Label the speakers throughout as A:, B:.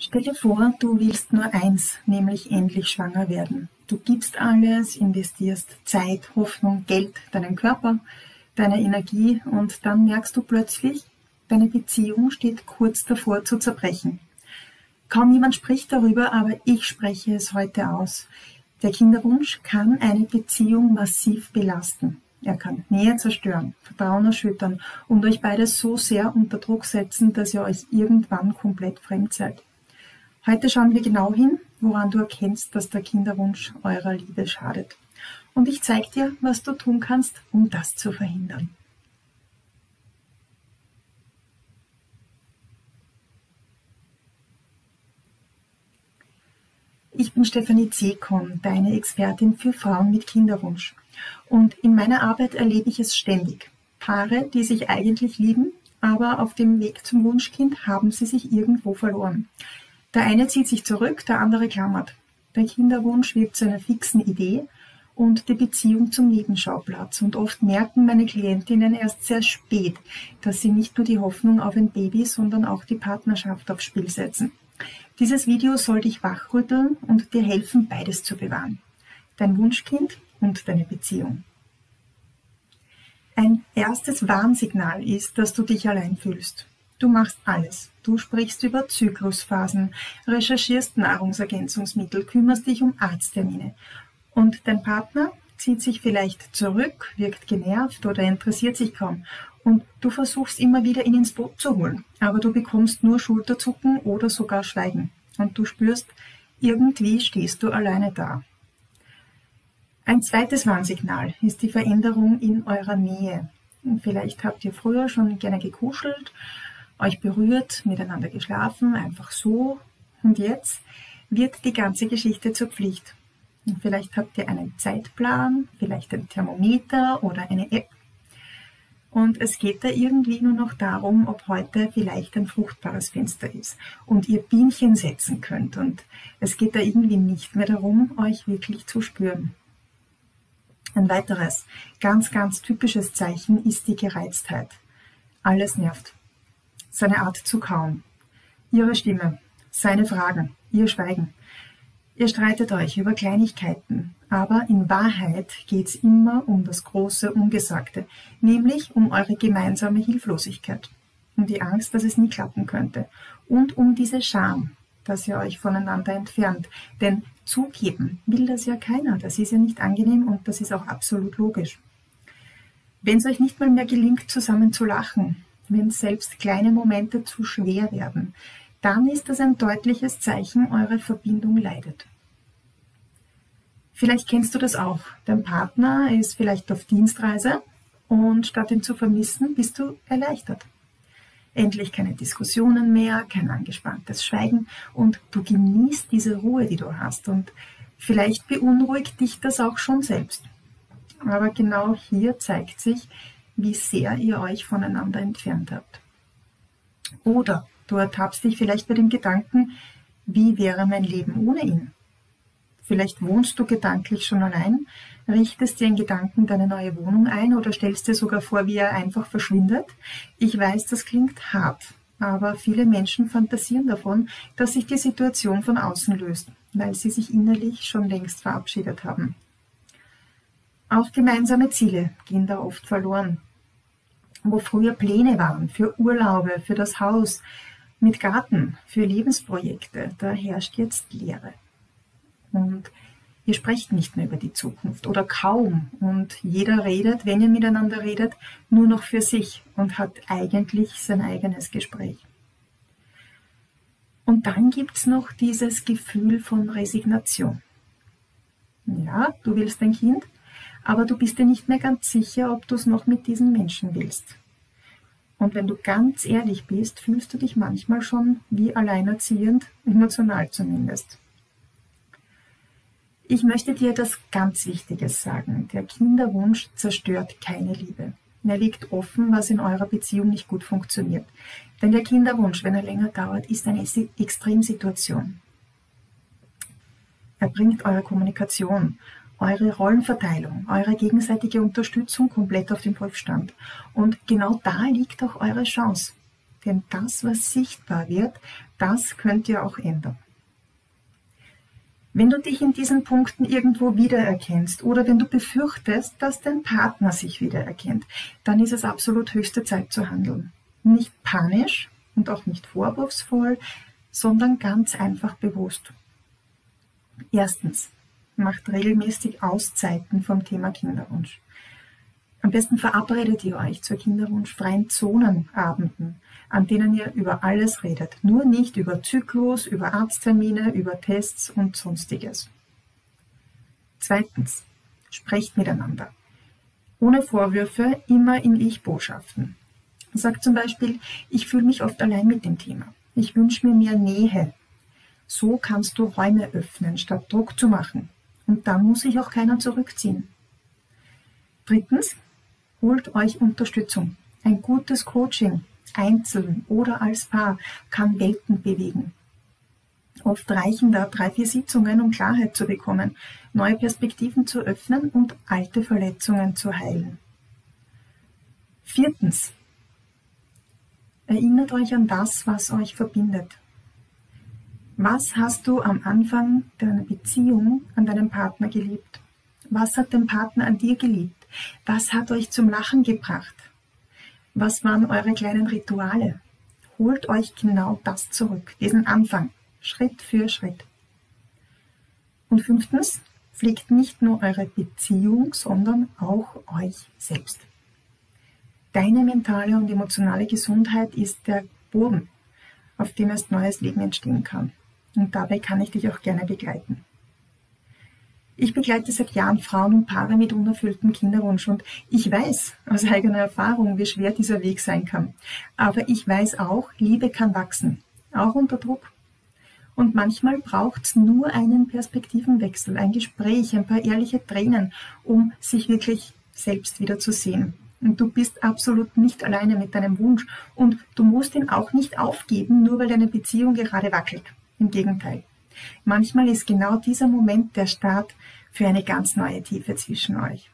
A: Stell dir vor, du willst nur eins, nämlich endlich schwanger werden. Du gibst alles, investierst Zeit, Hoffnung, Geld, deinen Körper, deine Energie und dann merkst du plötzlich, deine Beziehung steht kurz davor zu zerbrechen. Kaum jemand spricht darüber, aber ich spreche es heute aus. Der Kinderwunsch kann eine Beziehung massiv belasten. Er kann Nähe zerstören, Vertrauen erschüttern und euch beide so sehr unter Druck setzen, dass ihr euch irgendwann komplett fremd seid. Heute schauen wir genau hin, woran du erkennst, dass der Kinderwunsch eurer Liebe schadet. Und ich zeige dir, was du tun kannst, um das zu verhindern. Ich bin Stefanie Zekon, deine Expertin für Frauen mit Kinderwunsch. Und in meiner Arbeit erlebe ich es ständig. Paare, die sich eigentlich lieben, aber auf dem Weg zum Wunschkind haben sie sich irgendwo verloren. Der eine zieht sich zurück, der andere klammert. Der Kinderwunsch wird zu einer fixen Idee und die Beziehung zum Nebenschauplatz. Und oft merken meine Klientinnen erst sehr spät, dass sie nicht nur die Hoffnung auf ein Baby, sondern auch die Partnerschaft aufs Spiel setzen. Dieses Video soll dich wachrütteln und dir helfen, beides zu bewahren. Dein Wunschkind und deine Beziehung. Ein erstes Warnsignal ist, dass du dich allein fühlst. Du machst alles. Du sprichst über Zyklusphasen, recherchierst Nahrungsergänzungsmittel, kümmerst dich um Arzttermine. Und dein Partner zieht sich vielleicht zurück, wirkt genervt oder interessiert sich kaum. Und du versuchst immer wieder, ihn ins Boot zu holen. Aber du bekommst nur Schulterzucken oder sogar Schweigen. Und du spürst, irgendwie stehst du alleine da. Ein zweites Warnsignal ist die Veränderung in eurer Nähe. Vielleicht habt ihr früher schon gerne gekuschelt, euch berührt, miteinander geschlafen, einfach so. Und jetzt wird die ganze Geschichte zur Pflicht. Vielleicht habt ihr einen Zeitplan, vielleicht ein Thermometer oder eine App. Und es geht da irgendwie nur noch darum, ob heute vielleicht ein fruchtbares Fenster ist und ihr Bienchen setzen könnt. Und es geht da irgendwie nicht mehr darum, euch wirklich zu spüren. Ein weiteres, ganz typisches Zeichen ist die Gereiztheit. Alles nervt. Seine Art zu kauen, ihre Stimme, seine Fragen, ihr Schweigen. Ihr streitet euch über Kleinigkeiten, aber in Wahrheit geht es immer um das große Ungesagte, nämlich um eure gemeinsame Hilflosigkeit, um die Angst, dass es nie klappen könnte und um diese Scham, dass ihr euch voneinander entfernt. Denn zugeben will das ja keiner, das ist ja nicht angenehm und das ist auch absolut logisch. Wenn es euch nicht mal mehr gelingt, zusammen zu lachen, wenn selbst kleine Momente zu schwer werden, dann ist das ein deutliches Zeichen, eure Verbindung leidet. Vielleicht kennst du das auch. Dein Partner ist vielleicht auf Dienstreise und statt ihn zu vermissen, bist du erleichtert. Endlich keine Diskussionen mehr, kein angespanntes Schweigen und du genießt diese Ruhe, die du hast. Und vielleicht beunruhigt dich das auch schon selbst. Aber genau hier zeigt sich, wie sehr ihr euch voneinander entfernt habt. Oder du ertappst dich vielleicht bei dem Gedanken, wie wäre mein Leben ohne ihn? Vielleicht wohnst du gedanklich schon allein, richtest dir in Gedanken deine neue Wohnung ein oder stellst dir sogar vor, wie er einfach verschwindet. Ich weiß, das klingt hart, aber viele Menschen fantasieren davon, dass sich die Situation von außen löst, weil sie sich innerlich schon längst verabschiedet haben. Auch gemeinsame Ziele gehen da oft verloren. Wo früher Pläne waren für Urlaube, für das Haus, mit Garten, für Lebensprojekte, da herrscht jetzt Leere. Und ihr sprecht nicht mehr über die Zukunft oder kaum. Und jeder redet, wenn ihr miteinander redet, nur noch für sich und hat eigentlich sein eigenes Gespräch. Und dann gibt es noch dieses Gefühl von Resignation. Ja, du willst ein Kind, aber du bist dir nicht mehr ganz sicher, ob du es noch mit diesem Menschen willst. Und wenn du ganz ehrlich bist, fühlst du dich manchmal schon wie alleinerziehend, emotional zumindest. Ich möchte dir etwas ganz Wichtiges sagen. Der Kinderwunsch zerstört keine Liebe. Er liegt offen, was in eurer Beziehung nicht gut funktioniert. Denn der Kinderwunsch, wenn er länger dauert, ist eine Extremsituation. Er bringt eure Kommunikation, eure Rollenverteilung, eure gegenseitige Unterstützung komplett auf den Prüfstand. Und genau da liegt auch eure Chance. Denn das, was sichtbar wird, Das könnt ihr auch ändern. Wenn du dich in diesen Punkten irgendwo wiedererkennst oder wenn du befürchtest, dass dein Partner sich wiedererkennt, dann ist es absolut höchste Zeit zu handeln. Nicht panisch und auch nicht vorwurfsvoll, sondern ganz einfach bewusst. Erstens, macht regelmäßig Auszeiten vom Thema Kinderwunsch. Am besten verabredet ihr euch zu kinderwunschfreien Zonenabenden, an denen ihr über alles redet. Nur nicht über Zyklus, über Arzttermine, über Tests und Sonstiges. Zweitens, sprecht miteinander. Ohne Vorwürfe, immer in Ich-Botschaften. Sagt zum Beispiel, ich fühle mich oft allein mit dem Thema. Ich wünsche mir mehr Nähe. So kannst du Räume öffnen, statt Druck zu machen. Und dann muss sich auch keiner zurückziehen. Drittens, holt euch Unterstützung. Ein gutes Coaching, einzeln oder als Paar, kann Welten bewegen. Oft reichen da 3-4 Sitzungen, um Klarheit zu bekommen, neue Perspektiven zu öffnen und alte Verletzungen zu heilen. Viertens, erinnert euch an das, was euch verbindet. Was hast du am Anfang deiner Beziehung an deinem Partner geliebt? Was hat dein Partner an dir geliebt? Was hat euch zum Lachen gebracht? Was waren eure kleinen Rituale? Holt euch genau das zurück, diesen Anfang, Schritt für Schritt. Und fünftens, pflegt nicht nur eure Beziehung, sondern auch euch selbst. Deine mentale und emotionale Gesundheit ist der Boden, auf dem erst neues Leben entstehen kann. Und dabei kann ich dich auch gerne begleiten. Ich begleite seit Jahren Frauen und Paare mit unerfülltem Kinderwunsch und ich weiß aus eigener Erfahrung, wie schwer dieser Weg sein kann. Aber ich weiß auch, Liebe kann wachsen, auch unter Druck. Und manchmal braucht es nur einen Perspektivenwechsel, ein Gespräch, ein paar ehrliche Tränen, um sich wirklich selbst wieder zu sehen. Und du bist absolut nicht alleine mit deinem Wunsch und du musst ihn auch nicht aufgeben, nur weil deine Beziehung gerade wackelt. Im Gegenteil. Manchmal ist genau dieser Moment der Start für eine ganz neue Tiefe zwischen euch.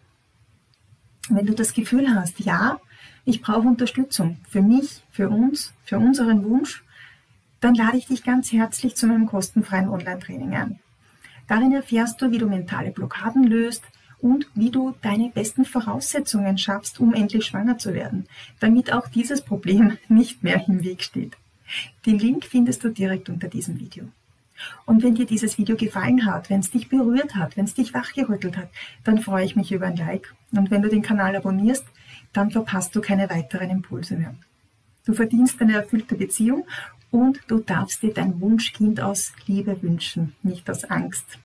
A: Wenn du das Gefühl hast, ja, ich brauche Unterstützung für mich, für uns, für unseren Wunsch, dann lade ich dich ganz herzlich zu meinem kostenfreien Online-Training ein. Darin erfährst du, wie du mentale Blockaden löst und wie du deine besten Voraussetzungen schaffst, um endlich schwanger zu werden, damit auch dieses Problem nicht mehr im Weg steht. Den Link findest du direkt unter diesem Video. Und wenn dir dieses Video gefallen hat, wenn es dich berührt hat, wenn es dich wachgerüttelt hat, dann freue ich mich über ein Like. Und wenn du den Kanal abonnierst, dann verpasst du keine weiteren Impulse mehr. Du verdienst eine erfüllte Beziehung und du darfst dir dein Wunschkind aus Liebe wünschen, nicht aus Angst.